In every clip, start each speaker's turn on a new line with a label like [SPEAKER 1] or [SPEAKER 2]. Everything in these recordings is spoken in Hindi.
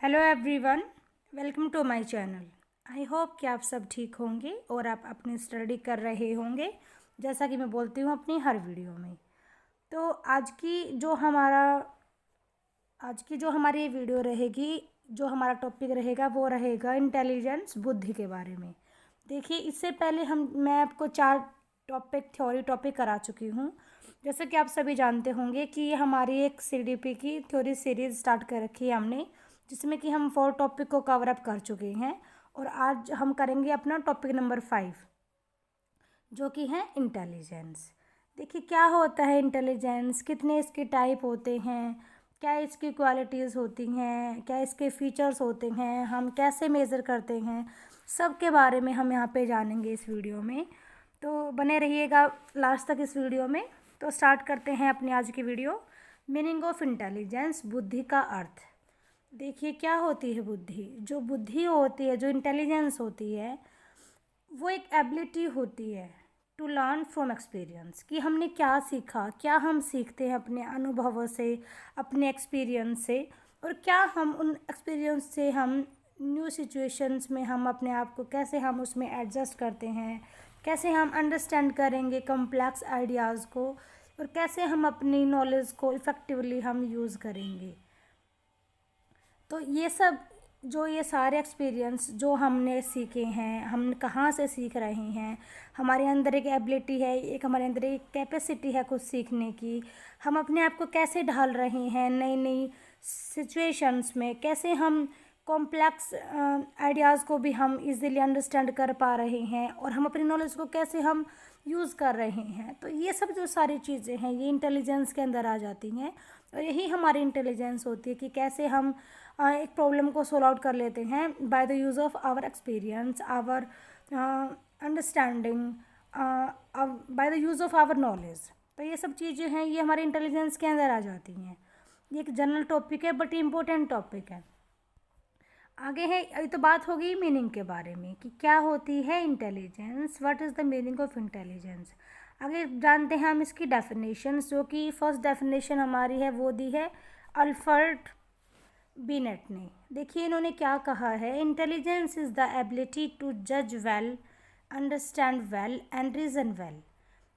[SPEAKER 1] Hello everyone, welcome to my channel. I hope कि आप सब ठीक होंगे और आप अपनी स्टडी कर रहे होंगे, जैसा कि मैं बोलती हूँ अपनी हर वीडियो में। तो आज की जो हमारी ये वीडियो रहेगी, जो हमारा टॉपिक रहेगा वो रहेगा इंटेलिजेंस, बुद्धि के बारे में। देखिए, इससे पहले मैं आपको 4 थ्योरी टॉपिक करा चुकी हूँ। जैसे कि आप सभी जानते होंगे कि हमारी एक CDP की थ्योरी सीरीज़ स्टार्ट कर रखी है हमने, जिसमें कि हम 4 टॉपिक को कवर अप कर चुके हैं। और आज हम करेंगे अपना टॉपिक नंबर 5, जो कि है इंटेलिजेंस। देखिए, क्या होता है इंटेलिजेंस, कितने इसके टाइप होते हैं, क्या इसकी क्वालिटीज़ होती हैं, क्या इसके फीचर्स होते हैं, हम कैसे मेज़र करते हैं, सब के बारे में हम यहाँ पे जानेंगे इस वीडियो में। तो बने रहिएगा लास्ट तक इस वीडियो में। तो स्टार्ट करते हैं अपनी आज की वीडियो। मीनिंग ऑफ इंटेलिजेंस, बुद्धि का अर्थ। देखिए, क्या होती है बुद्धि। जो बुद्धि होती है, जो इंटेलिजेंस होती है, वो एक एबिलिटी होती है टू लर्न फ्रॉम एक्सपीरियंस, कि हमने क्या सीखा, क्या हम सीखते हैं अपने अनुभवों से, अपने एक्सपीरियंस से, और क्या हम उन एक्सपीरियंस से हम न्यू सिचुएशंस में हम अपने आप को कैसे हम उसमें एडजस्ट करते हैं, कैसे हम अंडरस्टैंड करेंगे कॉम्प्लेक्स आइडियाज़ को, और कैसे हम अपनी नॉलेज को इफ़ेक्टिवली हम यूज़ करेंगे। तो ये सारे एक्सपीरियंस जो हमने सीखे हैं, हम कहाँ से सीख रहे हैं, हमारे अंदर एक एबिलिटी है, एक हमारे अंदर एक कैपेसिटी है कुछ सीखने की। हम अपने आप को कैसे ढाल रहे हैं नई नई सिचुएशंस में, कैसे हम कॉम्प्लेक्स आइडियाज़ को भी हम इजीली अंडरस्टैंड कर पा रहे हैं, और हम अपनी नॉलेज को कैसे हम यूज़ कर रहे हैं। तो ये सब जो सारी चीज़ें हैं, ये इंटेलिजेंस के अंदर आ जाती हैं। और यही हमारी इंटेलिजेंस होती है कि कैसे हम एक प्रॉब्लम को सोल्व आउट कर लेते हैं by the use of our experience, our understanding, by the use of our knowledge. तो ये सब चीज़ें हैं, ये हमारे इंटेलिजेंस के अंदर आ जाती हैं। ये एक जनरल टॉपिक है, बट इम्पोर्टेंट टॉपिक है। आगे है, ये तो बात होगी मीनिंग के बारे में कि क्या होती है intelligence, what is the meaning of intelligence. आगे जानते हैं हम इसकी डेफिनेशन, जो कि फर्स्ट डेफिनेशन हमारी है वो दी है अल्फ्रेड बिनेट ने। देखिए, इन्होंने क्या कहा है, intelligence is the ability to जज well, understand well and reason well.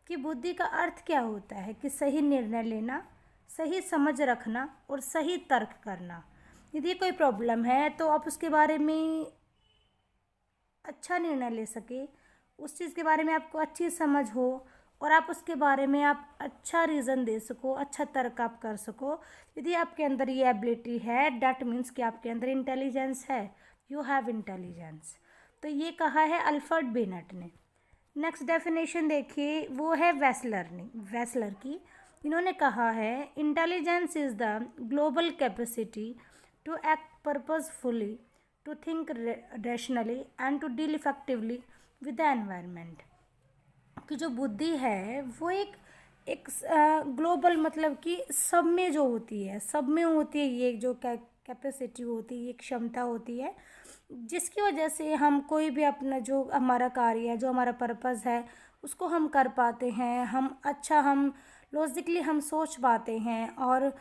[SPEAKER 1] कि बुद्धि का अर्थ क्या होता है कि सही निर्णय लेना, सही समझ रखना और सही तर्क करना। यदि कोई प्रॉब्लम है तो आप उसके बारे में अच्छा निर्णय ले सके, उस चीज़ के बारे में आपको अच्छी समझ हो, और आप उसके बारे में आप अच्छा रीज़न दे सको, अच्छा तर्क आप कर सको। यदि आपके अंदर ये एबिलिटी है, डैट मीन्स कि आपके अंदर इंटेलिजेंस है, यू हैव इंटेलिजेंस। तो ये कहा है अल्फ्रेड बिनेट ने। नेक्स्ट डेफिनेशन देखिए, वो है वेसलर की। इन्होंने कहा है intelligence is the global capacity to act purposefully, to think rationally and to deal effectively with the environment. कि जो बुद्धि है वो एक ग्लोबल, मतलब कि सब में जो होती है, सब में होती है, ये जो कैपेसिटी होती है, ये क्षमता होती है, जिसकी वजह से हम कोई भी अपना जो हमारा कार्य है, जो हमारा पर्पस है, उसको हम कर पाते हैं। हम लॉजिकली हम सोच पाते हैं, और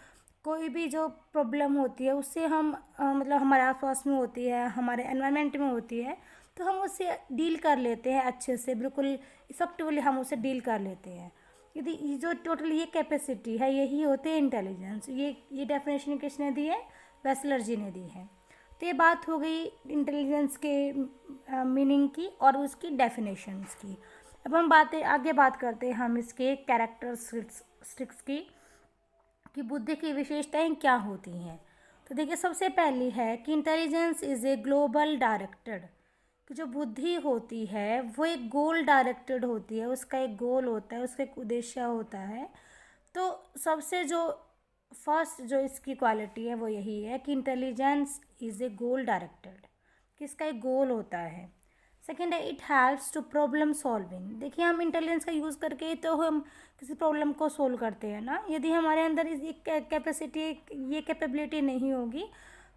[SPEAKER 1] कोई भी जो प्रॉब्लम होती है उससे हम मतलब हमारे आसपास में होती है, हमारे एनवायरनमेंट में होती है, तो हम उससे डील कर लेते हैं अच्छे से, बिल्कुल इफेक्टिवली हम उसे डील कर लेते हैं। यदि ये जो टोटल ये कैपेसिटी है, यही होती है इंटेलिजेंस। ये डेफिनेशन किसने दी है, वेसलर जी ने दी है। तो ये बात हो गई इंटेलिजेंस के मीनिंग की और उसकी डेफिनेशंस की। अब हम आगे बात करते हैं हम इसके कैरेक्टरिस्टिक्स की, कि बुद्धि की विशेषताएं क्या होती हैं। तो देखिए, सबसे पहली है कि intelligence is a global directed. कि जो बुद्धि होती है वो एक गोल डायरेक्टेड होती है, उसका एक गोल होता है, उसका एक उद्देश्य होता है। तो सबसे जो फर्स्ट जो इसकी क्वालिटी है वो यही है कि intelligence is a goal directed, कि इसका एक गोल होता है। सेकेंड है, it helps to problem solving. देखिए, हम इंटेलिजेंस का यूज़ करके तो हम किसी प्रॉब्लम को सोल्व करते हैं ना। यदि हमारे अंदर ये कैपेसिटी, ये कैपेबिलिटी नहीं होगी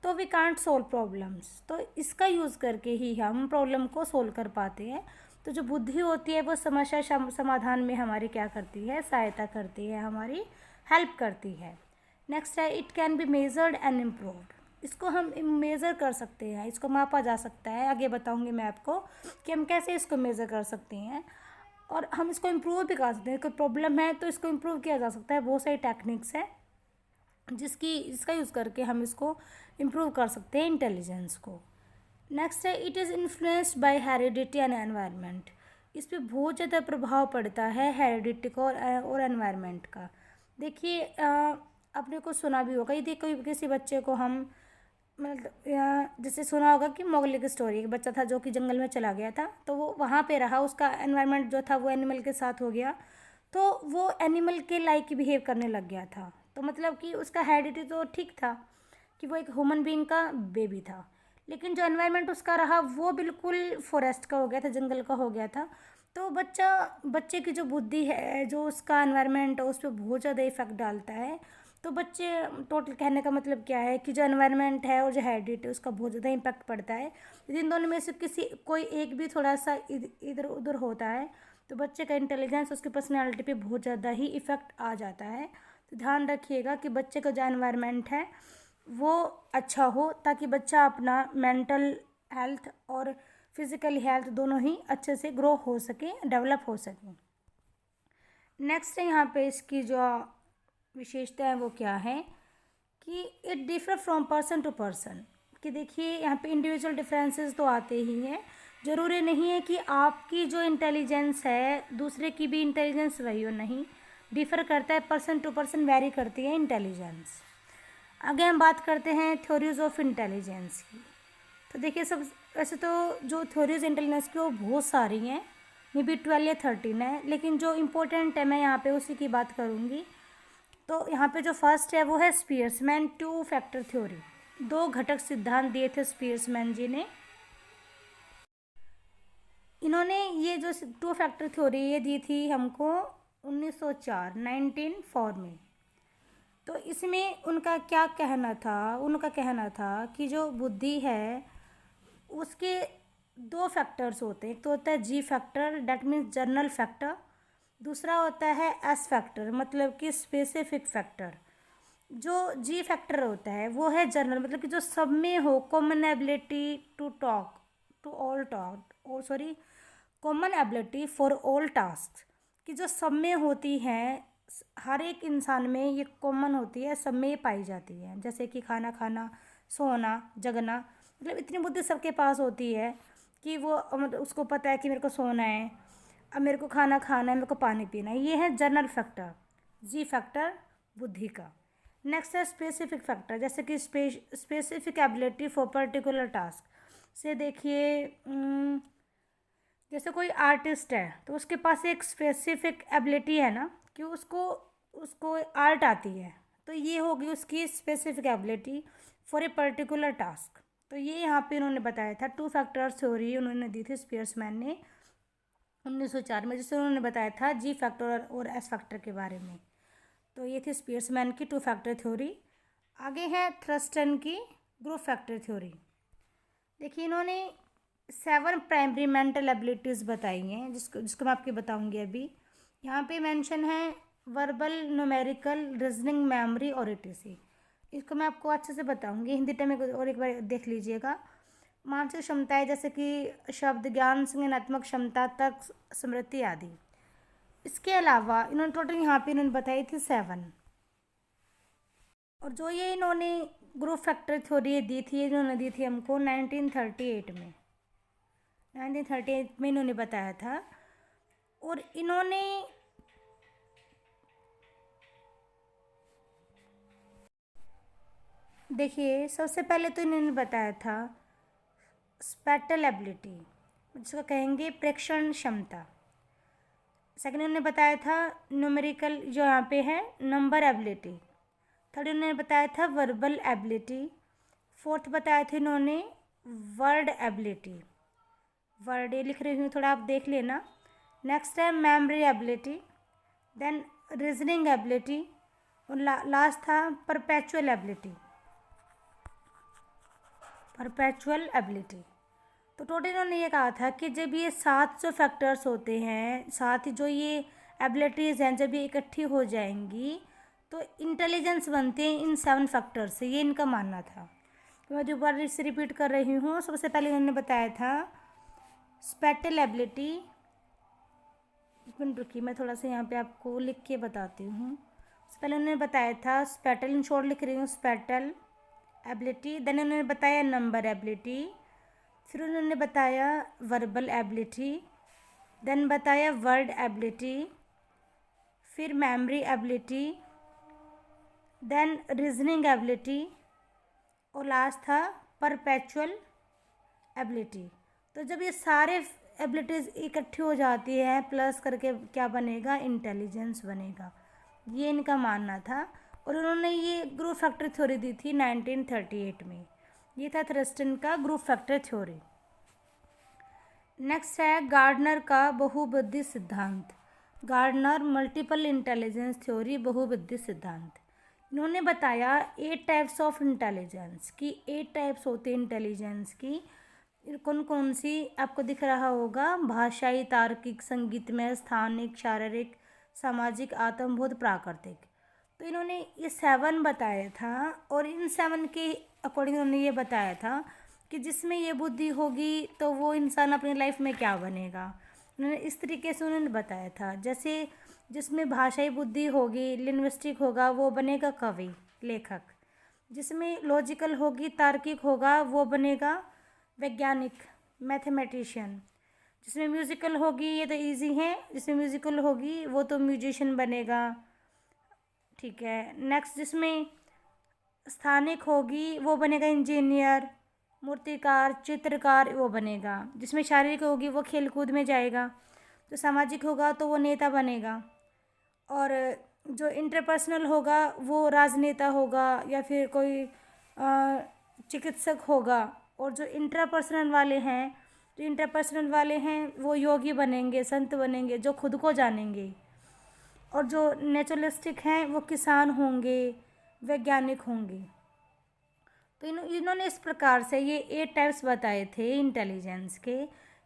[SPEAKER 1] तो वी कांट सोल्व प्रॉब्लम्स। तो इसका यूज़ करके ही हम प्रॉब्लम को सोल्व कर पाते हैं। तो जो बुद्धि होती है वो समस्या समाधान में हमारी क्या करती है, सहायता करती है, हमारी हेल्प करती है। नेक्स्ट है, it can be measured and improved. इसको हम मेज़र कर सकते हैं, इसको मापा जा सकता है। आगे बताऊंगी मैं आपको कि हम कैसे इसको मेज़र कर सकते हैं, और हम इसको इम्प्रूव भी कर सकते हैं। कोई प्रॉब्लम है तो इसको इम्प्रूव किया जा सकता है। बहुत सारी टेक्निक्स है जिसका यूज़ करके हम इसको इम्प्रूव कर सकते हैं इंटेलिजेंस को। नेक्स्ट है, it is influenced by heredity and environment. इस पर बहुत ज़्यादा प्रभाव पड़ता है हेरिडिटी का और एनवायरनमेंट का। देखिए आपने को सुना भी होगा, यदि कोई किसी बच्चे को हम मतलब जैसे सुना होगा कि मोगली की स्टोरी, एक बच्चा था जो कि जंगल में चला गया था, तो वो वहाँ पे रहा, उसका एनवायरनमेंट जो था वो एनिमल के साथ हो गया, तो वो एनिमल के लाइक बिहेव करने लग गया था। तो मतलब कि उसका हेरिडिटी तो ठीक था कि वो एक ह्यूमन बीइंग का बेबी था, लेकिन जो एनवायरनमेंट उसका रहा वो बिल्कुल फॉरेस्ट का हो गया था, जंगल का हो गया था। तो बच्चे की जो बुद्धि है, जो उसका एनवायरनमेंट है, उस पर बहुत ज़्यादा इफेक्ट डालता है। तो बच्चे, टोटल कहने का मतलब क्या है कि जो एनवायरनमेंट है और जो हेरिडिटी है उसका बहुत ज़्यादा इम्पैक्ट पड़ता है। यदि इन दोनों में से कोई एक भी थोड़ा सा इधर उधर होता है तो बच्चे का इंटेलिजेंस, उसकी पर्सनैलिटी पे बहुत ज़्यादा ही इफ़ेक्ट आ जाता है। तो ध्यान रखिएगा कि बच्चे का जो एनवायरनमेंट है वो अच्छा हो, ताकि बच्चा अपना मेंटल हेल्थ और फिज़िकल हेल्थ दोनों ही अच्छे से ग्रो हो सके, डेवलप हो सके। नेक्स्ट है यहाँ पे इसकी जो विशेषता है वो क्या है कि it differ from person to person. कि देखिए यहाँ पे इंडिविजुअल डिफरेंसेस तो आते ही हैं, ज़रूरी नहीं है कि आपकी जो इंटेलिजेंस है दूसरे की भी इंटेलिजेंस वही हो, नहीं, डिफ़र करता है, पर्सन टू पर्सन वेरी करती है इंटेलिजेंस। आगे हम बात करते हैं थ्योरीज ऑफ इंटेलिजेंस की। तो देखिए सब वैसे तो जो थ्योरीज इंटेलिजेंस की वो बहुत सारी हैं, मे बी 12 या 13 है, लेकिन जो इम्पोर्टेंट है मैं यहाँ पे उसी की बात करूँगी। तो यहाँ पे जो फर्स्ट है वो है स्पीयर्समैन टू फैक्टर थ्योरी। 2 घटक सिद्धांत दिए थे स्पीयर्समैन जी ने। इन्होंने ये जो 2 फैक्टर थ्योरी ये दी थी हमको 1904 में। तो इसमें उनका कहना था कि जो बुद्धि है उसके 2 फैक्टर्स होते हैं। एक तो होता है जी factor, that means general factor. दूसरा होता है एस फैक्टर, मतलब कि स्पेसिफिक फैक्टर। जो जी फैक्टर होता है वो है जनरल, मतलब कि जो सब में हो, common ability to talk to all talk, और sorry, common ability for all task, कि जो सब में होती हैं, हर एक इंसान में ये कॉमन होती है, सब में ये पाई जाती है। जैसे कि खाना खाना, सोना, जगना, मतलब इतनी बुद्धि सबके पास होती है कि वो मतलब उसको पता है कि मेरे को सोना है, अब मेरे को खाना खाना है, मेरे को पानी पीना है। ये है जनरल फैक्टर, जी फैक्टर बुद्धि का। नेक्स्ट है स्पेसिफिक फैक्टर, जैसे कि specific ability for particular task. से देखिए जैसे कोई आर्टिस्ट है तो उसके पास एक स्पेसिफिक एबिलिटी है ना, कि उसको उसको आर्ट आती है, तो ये होगी उसकी specific ability for a particular task. तो ये यहाँ पे इन्होंने बताया था। 2 फैक्टर्स थ्योरी उन्होंने दी थी स्पीयर्समैन ने 1904 में, जिससे उन्होंने बताया था जी फैक्टर और एस फैक्टर के बारे में। तो ये थी स्पीयर्समैन की 2 फैक्टर थ्योरी। आगे है थ्रस्टन की ग्रुप फैक्टर थ्योरी। देखिए इन्होंने 7 प्राइमरी मेंटल एबिलिटीज़ बताई हैं, जिसको मैं आपको बताऊंगी अभी। यहाँ पे मेंशन है वर्बल, न्यूमेरिकल, रीजनिंग, मेमोरी और etc। इसको मैं आपको अच्छे से बताऊंगी हिंदी टर्म में, और एक बार देख लीजिएगा। मानसिक क्षमताएं जैसे कि शब्द ज्ञान, संज्ञानात्मक क्षमता, तर्क, स्मृति आदि। इसके अलावा इन्होंने टोटल यहाँ पे इन्होंने बताई थी 7। और जो ये इन्होंने ग्रुप फैक्टर थ्योरी दी थी, इन्होंने दी थी हमको 1938 में। 1938 में इन्होंने बताया था। और इन्होंने देखिए सबसे पहले तो इन्होंने बताया था स्पैटल एबिलिटी, जिसको कहेंगे प्रेक्षण क्षमता। सेकंड उन्होंने बताया था न्यूमेरिकल, जो यहाँ पे है नंबर एबिलिटी। थर्ड उन्होंने बताया था वर्बल एबिलिटी। फोर्थ बताया था इन्होंने वर्ड एबिलिटी। वर्ड ये लिख रही हूँ, थोड़ा आप देख लेना। नेक्स्ट है memory ability, then reasoning ability, और लास्ट था परपेचुअल एबिलिटी। तो टोटल इन्होंने ये कहा था कि जब ये 7 जो फैक्टर्स होते हैं, साथ ही जो ये एबिलिटीज़ हैं, जब ये इकट्ठी हो जाएंगी तो इंटेलिजेंस बनते हैं इन 7 फैक्टर्स से, ये इनका मानना था। मैं दोबारा से रिपीट कर रही हूँ। सबसे पहले उन्होंने बताया था स्पेटल एबिलिटी। एक मिनट रुकिए, मैं थोड़ा सा यहाँ पे आपको लिख के बताती हूँ। सबसे पहले उन्होंने बताया था स्पेटल, इन शॉर्ट लिख रही हूँ, स्पेटल एबिलिटी। देन उन्होंने बताया नंबर एबिलिटी। फिर उन्होंने बताया वर्बल एबिलिटी। देन बताया वर्ड एबिलिटी। फिर memory ability. Then reasoning ability. और लास्ट था परपेचुअल एबिलिटी। तो जब ये सारे एबिलिटीज़ इकट्ठी हो जाती है प्लस करके क्या बनेगा, इंटेलिजेंस बनेगा, ये इनका मानना था। और उन्होंने ये ग्रुप फैक्टर थ्योरी दी थी 1938 में। ये था थ्रस्टन का ग्रुप फैक्टर थ्योरी। नेक्स्ट है गार्डनर का बहुबुद्धि सिद्धांत। गार्डनर मल्टीपल इंटेलिजेंस थ्योरी, बहुबुद्धि सिद्धांत। इन्होंने बताया 8 टाइप्स ऑफ इंटेलिजेंस की, 8 टाइप्स होते हैं इंटेलिजेंस की। कौन कौन सी आपको दिख रहा होगा, भाषाई, तार्किक, संगीतमय, स्थानिक, शारीरिक, सामाजिक, आत्मबोध, प्राकृतिक। तो इन्होंने ये 7 बताया था और इन 7 के अकॉर्डिंग उन्होंने ये बताया था कि जिसमें ये बुद्धि होगी तो वो इंसान अपनी लाइफ में क्या बनेगा। उन्होंने इस तरीके से उन्होंने बताया था, जैसे जिसमें भाषाई बुद्धि होगी, लिंग्विस्टिक होगा, वो बनेगा कवि, लेखक। जिसमें लॉजिकल होगी, तार्किक होगा, वो बनेगा वैज्ञानिक, मैथमेटिशियन। जिसमें म्यूज़िकल होगी, ये तो इजी है, जिसमें म्यूज़िकल होगी वो तो म्यूजिशियन बनेगा, ठीक है। नेक्स्ट जिसमें स्थानिक होगी वो बनेगा इंजीनियर, मूर्तिकार, चित्रकार, वो बनेगा। जिसमें शारीरिक होगी वो खेल कूद में जाएगा। जो सामाजिक होगा तो वो नेता बनेगा। और जो इंटरपर्सनल होगा वो राजनेता होगा या फिर कोई चिकित्सक होगा। और जो इंटरपर्सनल वाले हैं वो योगी बनेंगे, संत बनेंगे, जो खुद को जानेंगे। और जो नेचुरलिस्टिक हैं वो किसान होंगे, वैज्ञानिक होंगे। तो इन्होंने इस प्रकार से ये 8 टाइप्स बताए थे इंटेलिजेंस के,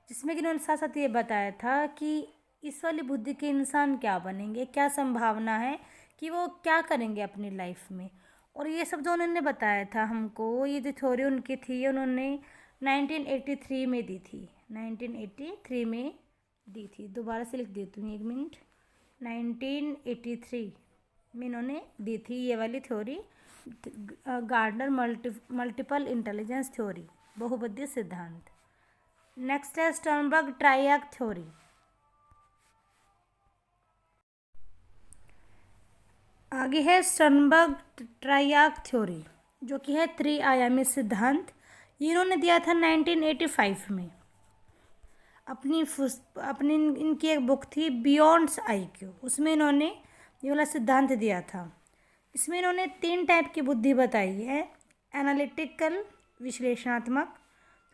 [SPEAKER 1] जिसमें कि इन्होंने साथ साथ ये बताया था कि इस वाली बुद्धि के इंसान क्या बनेंगे, क्या संभावना है कि वो क्या करेंगे अपनी लाइफ में। और ये सब जो उन्होंने बताया था हमको, ये जो थ्योरी उनकी थी, उन्होंने 1983 में दी थी, 1983 में दी थी। दोबारा से लिख देती हूँ, 1 मिनट। 1983 में इन्होंने दी थी ये वाली theory, Gardner multiple intelligence theory, बहुबुद्धि सिद्धांत। नेक्स्ट है स्टर्नबर्ग ट्रायड थ्योरी। आगे है स्टर्नबर्ग ट्रायड थ्योरी, जो कि है 3 आयामी सिद्धांत। ये इन्होंने दिया था 1985 में। अपनी इनकी एक बुक थी बियॉन्ड्स IQ, उसमें इन्होंने ये वाला सिद्धांत दिया था। इसमें इन्होंने 3 टाइप की बुद्धि बताई है, एनालिटिकल विश्लेषणात्मक,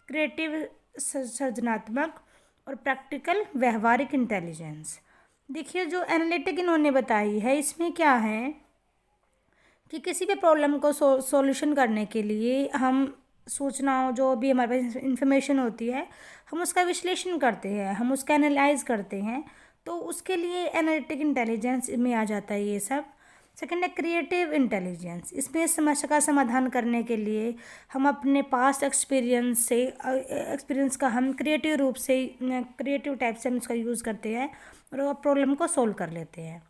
[SPEAKER 1] क्रिएटिव सृजनात्मक, और प्रैक्टिकल व्यवहारिक इंटेलिजेंस। देखिए जो एनालिटिक इन्होंने बताई है, इसमें क्या है कि किसी भी प्रॉब्लम को सॉल्यूशन करने के लिए हम सूचनाओं, जो भी हमारे पास इंफॉर्मेशन होती है, हम उसका विश्लेषण करते हैं, हम उसका एनालाइज करते हैं। तो उसके लिए एनालिटिक इंटेलिजेंस में आ जाता है ये सब। सेकेंड है क्रिएटिव इंटेलिजेंस। इसमें समस्या का समाधान करने के लिए हम अपने पास्ट एक्सपीरियंस का हम क्रिएटिव रूप से, क्रिएटिव टाइप से हम इसका यूज़ करते हैं और प्रॉब्लम को सोल्व कर लेते हैं।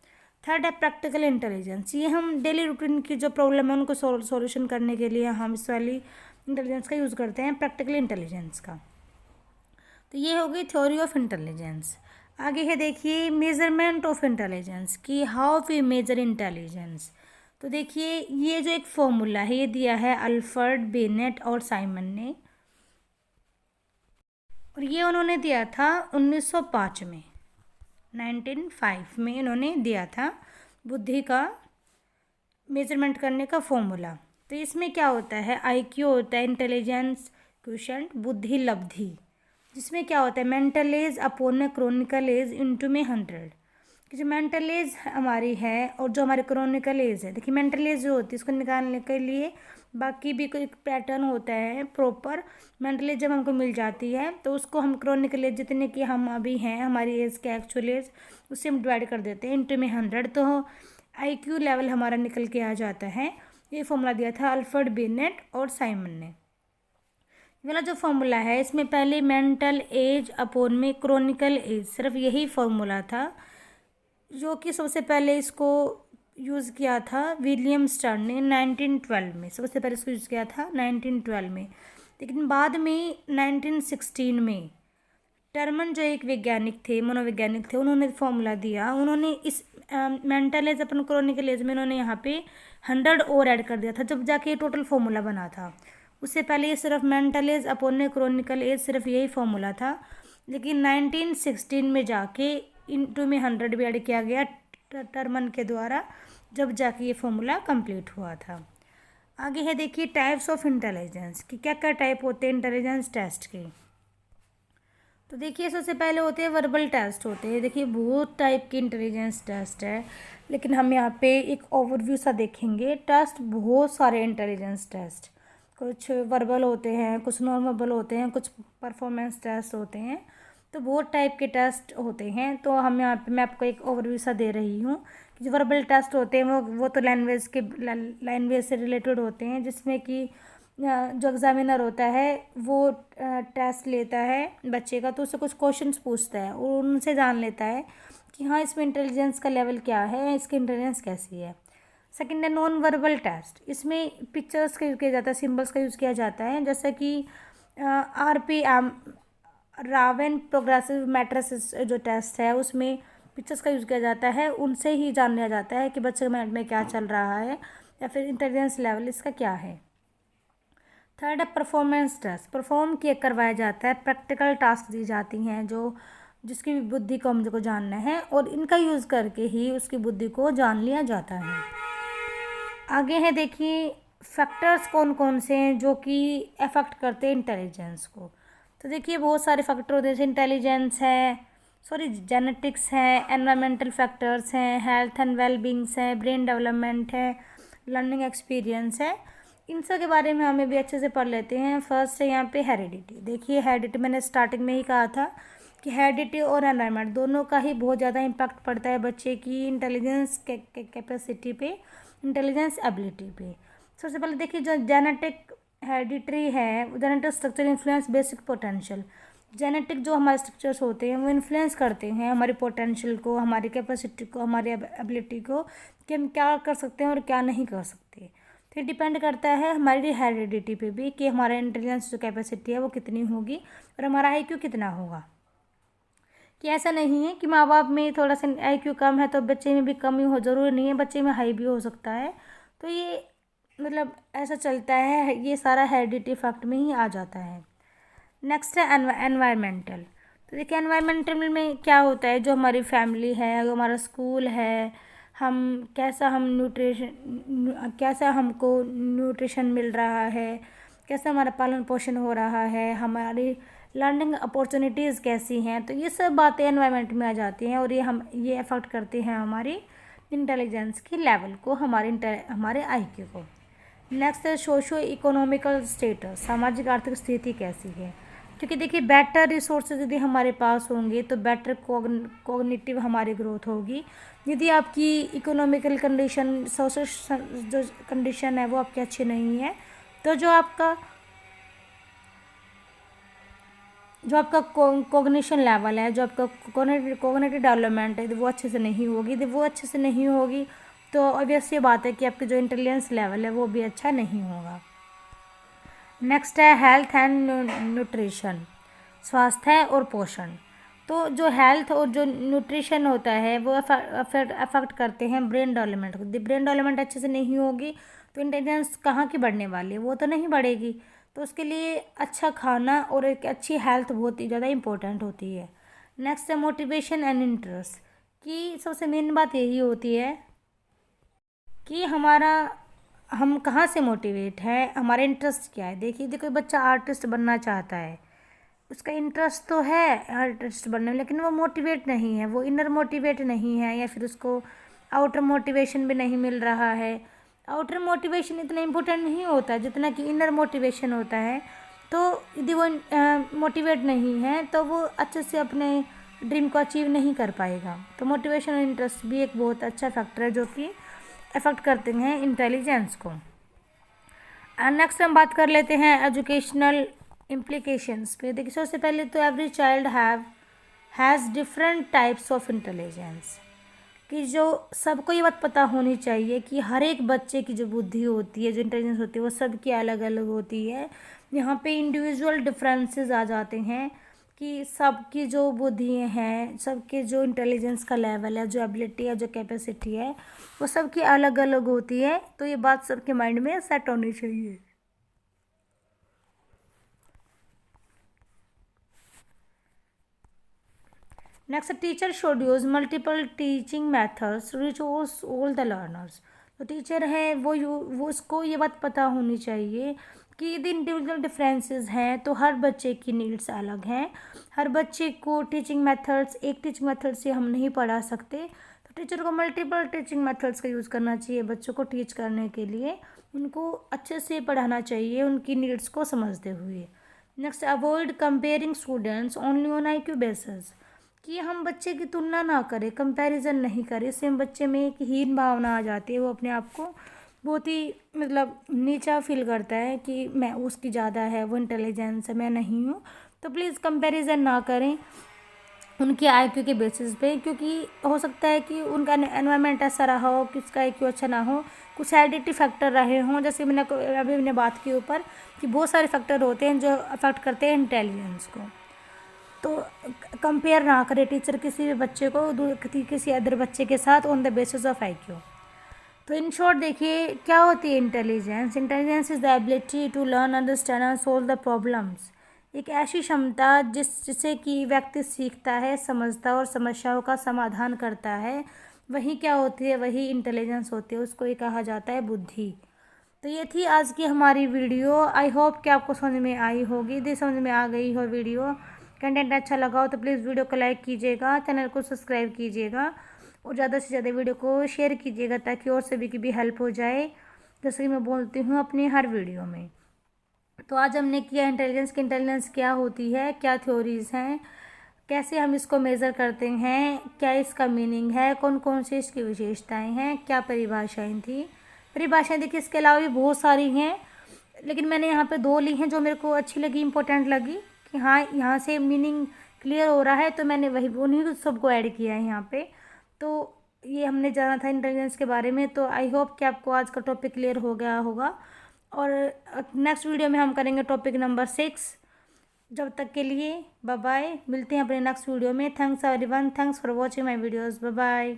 [SPEAKER 1] थर्ड है प्रैक्टिकल इंटेलिजेंस। ये हम डेली रूटीन की जो प्रॉब्लम है उनको सॉल्यूशन करने के लिए हम इस वाली इंटेलिजेंस का यूज़ करते हैं, प्रैक्टिकल इंटेलिजेंस का। तो ये हो गई थ्योरी ऑफ इंटेलिजेंस। आगे है देखिए मेजरमेंट ऑफ इंटेलिजेंस, कि हाउ वी मेजर इंटेलिजेंस। तो देखिए ये जो एक फॉर्मूला है ये दिया है अल्फ्रेड बिनेट और साइमन ने, और ये उन्होंने दिया था 1905 में, 1905 में इन्होंने दिया था बुद्धि का मेजरमेंट करने का फॉर्मूला। तो इसमें क्या होता है, IQ होता है, इंटेलिजेंस क्वोशिएंट, बुद्धि लब्धि, जिसमें क्या होता है mental age upon chronicle age into में 100। कि जो मेंटल एज हमारी है और जो हमारी क्रोनिकल एज है, देखिए मेंटल एज जो होती है इसको निकालने के लिए बाकी भी कोई पैटर्न होता है प्रॉपर। मेंटल एज जब हमको मिल जाती है तो उसको हम क्रोनिकल एज जितने की हम अभी हैं, हमारी एज के एक्चुअल एज, उससे हम डिवाइड कर देते हैं इंटू में 100, तो IQ लेवल हमारा निकल के आ जाता है। ये फॉर्मूला दिया था अल्फ्रेड बिनेट और साइमन ने। ये वाला जो फॉर्मूला है इसमें पहले मेंटल एज अपोन में क्रोनिकल एज, सिर्फ यही फॉर्मूला था जो कि सबसे पहले इसको यूज़ किया था विलियम स्टर्न ने 1912 में। सबसे पहले इसको यूज़ किया था 1912 में, लेकिन बाद में 1916 में टर्मन जो एक वैज्ञानिक थे, मनोवैज्ञानिक थे, उन्होंने फॉर्मूला दिया। उन्होंने इस मेंटल एज अपन क्रोनिकल एज में उन्होंने यहाँ पे 100 और ऐड कर दिया था, जब जाके ये टोटल फॉर्मूला बना था। उससे पहले ये सिर्फ mental age upon chronicle age, सिर्फ यही फॉर्मूला था। लेकिन 1916 में जाके इनटू में 100 भी ऐड किया गया टर्मन के द्वारा, जब जाके ये फॉर्मूला कंप्लीट हुआ था। आगे है देखिए टाइप्स ऑफ इंटेलिजेंस कि क्या क्या टाइप होते हैं इंटेलिजेंस टेस्ट के। तो देखिए सबसे पहले होते हैं वर्बल टेस्ट होते हैं। देखिए बहुत टाइप की इंटेलिजेंस टेस्ट है, लेकिन हम यहाँ पे एक ओवरव्यू सा देखेंगे। टेस्ट बहुत सारे इंटेलिजेंस टेस्ट, कुछ वर्बल होते हैं, कुछ नॉन वर्बल होते हैं, कुछ परफॉर्मेंस टेस्ट होते हैं। तो बहुत टाइप के टेस्ट होते हैं। तो हम यहाँ पे मैं आपको एक ओवरव्यू सा दे रही हूँ कि जो वर्बल टेस्ट होते हैं वो तो लैंग्वेज से रिलेटेड होते हैं, जिसमें कि जो एग्ज़ामिनर होता है वो टेस्ट लेता है बच्चे का, तो उससे कुछ क्वेश्चंस पूछता है और उनसे जान लेता है कि हाँ इसमें इंटेलिजेंस का लेवल क्या है, इसकी इंटेलिजेंस कैसी है। सेकंड है नॉन वर्बल टेस्ट। इसमें पिक्चर्स का यूज़ किया जाता है, सिंबल्स का यूज़ किया जाता है, जैसे कि RPM रावन प्रोग्रेसिव मैट्रिसेस जो टेस्ट है उसमें पिक्चर्स का यूज़ किया जाता है। उनसे ही जान लिया जाता है कि बच्चे के माइंड में क्या चल रहा है या फिर इंटेलिजेंस लेवल इसका क्या है। थर्ड है परफॉर्मेंस टेस्ट। परफॉर्म किया करवाया जाता है, प्रैक्टिकल टास्क दी जाती हैं जो जिसकी बुद्धि को हमको जानना है, और इनका यूज़ करके ही उसकी बुद्धि को जान लिया जाता है। आगे है देखिए फैक्टर्स कौन कौन से हैं जो कि अफेक्ट करते हैं इंटेलिजेंस को। तो देखिए बहुत सारे फैक्टर होते हैं, जैसे इंटेलिजेंस है, जेनेटिक्स है, एनवायरमेंटल फैक्टर्स हैं, हेल्थ एंड वेलबींग्स है, ब्रेन डेवलपमेंट है, लर्निंग एक्सपीरियंस है। इन सब के बारे में हमें भी अच्छे से पढ़ लेते हैं। फर्स्ट है यहाँ पे हेरिडिटी। देखिए हेरिडिटी मैंने स्टार्टिंग में ही कहा था कि हेरिडिटी और एनवायरनमेंट दोनों का ही बहुत ज़्यादा इम्पैक्ट पड़ता है बच्चे की इंटेलिजेंस कैपेसिटी पे, इंटेलिजेंस एबिलिटी पे। सबसे पहले देखिए जो जेनेटिक हेरिडिटरी है, genetic structure influence basic potential. Genetic जो हमारे स्ट्रक्चर्स होते हैं वो इन्फ्लुएंस करते हैं हमारी पोटेंशियल को, हमारी कैपेसिटी को, हमारी एबिलिटी को, कि हम क्या कर सकते हैं और क्या नहीं कर सकते। फिर डिपेंड करता है हमारी हेरिडिटी पे भी कि हमारा इंटेलिजेंस जो कैपेसिटी है वो कितनी होगी और हमारा IQ कितना होगा। कि ऐसा नहीं है कि माँ बाप में थोड़ा सा IQ कम है तो बच्चे में भी कम ही हो, ज़रूरी नहीं है बच्चे में हाई भी हो सकता है। तो ये मतलब ऐसा चलता है, ये सारा हेरिडिटी फैक्ट में ही आ जाता है। नेक्स्ट है एनवायरमेंटल। तो देखिए एनवायरमेंटल में क्या होता है, जो हमारी फैमिली है, जो हमारा स्कूल है, हम कैसा हमको न्यूट्रिशन मिल रहा है, कैसा हमारा पालन पोषण हो रहा है, हमारी लर्निंग अपॉर्चुनिटीज़ कैसी हैं। तो ये सब बातें एनवायरनमेंट में आ जाती हैं और ये अफेक्ट करती हैं हमारी इंटेलिजेंस की लेवल को, हमारे IQ को। नेक्स्ट है सोशो इकोनॉमिकल स्टेटस। सामाजिक आर्थिक स्थिति कैसी है, क्योंकि देखिए बेटर रिसोर्सेज यदि हमारे पास होंगे तो बेटर कॉग्निटिव हमारी ग्रोथ होगी। यदि आपकी इकोनॉमिकल कंडीशन, सोशल जो कंडीशन है वो आपकी अच्छी नहीं है, तो जो आपका कॉग्निशन लेवल है, जो आपका कॉग्निटिव डेवलपमेंट है, वो अच्छे से नहीं होगी। यदि वो अच्छे से नहीं होगी तो ऑब्वियस ये बात है कि आपकी जो इंटेलिजेंस लेवल है वो भी अच्छा नहीं होगा। नेक्स्ट है हेल्थ एंड न्यूट्रिशन। स्वास्थ्य और पोषण। तो जो हेल्थ और जो न्यूट्रिशन होता है वो अफेक्ट करते हैं ब्रेन डेवलपमेंट को। ब्रेन डेवलपमेंट अच्छे से नहीं होगी तो इंटेलिजेंस कहाँ की बढ़ने वाली है, वो तो नहीं बढ़ेगी। तो उसके लिए अच्छा खाना और एक अच्छी हेल्थ बहुत ही ज़्यादा इम्पोर्टेंट होती है। नेक्स्ट है मोटिवेशन एंड इंटरेस्ट। कि सबसे मेन बात यही होती है कि हम कहाँ से मोटिवेट है, हमारा इंटरेस्ट क्या है। देखिए कोई बच्चा आर्टिस्ट बनना चाहता है, उसका इंटरेस्ट तो है आर्टिस्ट बनने में, लेकिन वो मोटिवेट नहीं है, वो इनर मोटिवेट नहीं है, या फिर उसको आउटर मोटिवेशन भी नहीं मिल रहा है। आउटर मोटिवेशन इतना इम्पोर्टेंट नहीं होता जितना कि इनर मोटिवेशन होता है। तो यदि वो मोटिवेट नहीं है तो वो अच्छे से अपने ड्रीम को अचीव नहीं कर पाएगा। तो मोटिवेशन और इंटरेस्ट भी एक बहुत अच्छा फैक्टर है जो कि अफेक्ट करते हैं इंटेलिजेंस को। नेक्स्ट हम बात कर लेते हैं एजुकेशनल इम्प्लीकेशंस पे देखिए, सबसे पहले तो every child has different types of intelligence, कि जो सबको ये बात पता होनी चाहिए कि हर एक बच्चे की जो बुद्धि होती है, जो इंटेलिजेंस होती है, वो सबकी अलग अलग होती है। यहाँ पे इंडिविजुअल डिफरेंसेस आ जाते हैं कि सबकी जो बुद्धि हैं, सबके जो इंटेलिजेंस का लेवल है, जो एबिलिटी है, जो कैपेसिटी है, वो सबकी अलग अलग होती है। तो ये बात सबके माइंड में सेट होनी चाहिए। Next, teacher should use multiple teaching methods rich all the learners. तो टीचर है वो उसको ये बात पता होनी चाहिए कि यदि इंडिविजुअल डिफरेंसेस हैं तो हर बच्चे की नीड्स अलग हैं। हर बच्चे को टीचिंग मेथड्स, एक टीचिंग मेथड से हम नहीं पढ़ा सकते, तो टीचर को मल्टीपल टीचिंग मेथड्स का यूज़ करना चाहिए बच्चों को टीच करने के लिए। उनको अच्छे से पढ़ाना चाहिए उनकी नीड्स को समझते हुए। Next, avoid comparing students only on IQ basis, कि हम बच्चे की तुलना ना करें, कंपैरिजन नहीं करें। इससे हम बच्चे में एक हीन भावना आ जाती है, वो अपने आप को बहुत ही मतलब नीचा फील करता है कि मैं उसकी ज़्यादा है, वो इंटेलिजेंस है, मैं नहीं हूँ। तो प्लीज़ कंपैरिजन ना करें उनके IQ के बेसिस पे, क्योंकि हो सकता है कि उनका एनवायरनमेंट ऐसा रहा हो कि उसका IQ अच्छा ना हो, कुछ हेरिडिटी फैक्टर रहे हों। जैसे मैंने बात की ऊपर कि बहुत सारे फैक्टर होते हैं जो अफेक्ट करते हैं इंटेलिजेंस को। तो कंपेयर ना करें टीचर किसी भी बच्चे को किसी अदर बच्चे के साथ on the basis of IQ। तो इन शॉर्ट देखिए, क्या होती है intelligence? Intelligence is the ability to learn, understand and solve the problems. एक ऐसी क्षमता जिससे कि व्यक्ति सीखता है, समझता और समस्याओं का समाधान करता है, वही क्या होती है? वही इंटेलिजेंस होती है, उसको ही कहा जाता है बुद्धि। तो ये थी आज की हमारी वीडियो। आई होप कि आपको समझ में आई होगी। यदि समझ में आ गई हो वीडियो, कंटेंट अच्छा लगा हो, तो प्लीज़ वीडियो को लाइक कीजिएगा, चैनल को सब्सक्राइब कीजिएगा और ज़्यादा से ज़्यादा वीडियो को शेयर कीजिएगा ताकि और सभी की भी हेल्प हो जाए, जैसे कि मैं बोलती हूँ अपनी हर वीडियो में। तो आज हमने किया इंटेलिजेंस की, इंटेलिजेंस क्या होती है, क्या थ्योरीज़ हैं, कैसे हम इसको मेज़र करते हैं, क्या इसका मीनिंग है, कौन कौन सी इसकी विशेषताएं हैं, क्या परिभाषाएं थी। परिभाषाएं देखिए इसके अलावा भी बहुत सारी हैं, लेकिन मैंने यहाँ पे 2 ली हैं जो मेरे को अच्छी लगी, इंपॉर्टेंट लगी कि हाँ यहाँ से मीनिंग क्लियर हो रहा है, तो मैंने वही उन्हीं सबको ऐड किया है यहाँ पे। तो ये हमने जाना था इंटेलिजेंस के बारे में। तो आई होप कि आपको आज का टॉपिक क्लियर हो गया होगा और नेक्स्ट वीडियो में हम करेंगे टॉपिक नंबर 6। जब तक के लिए बाय बाय, मिलते हैं अपने नेक्स्ट वीडियो में। Thanks everyone, thanks for watching my videos, bye bye.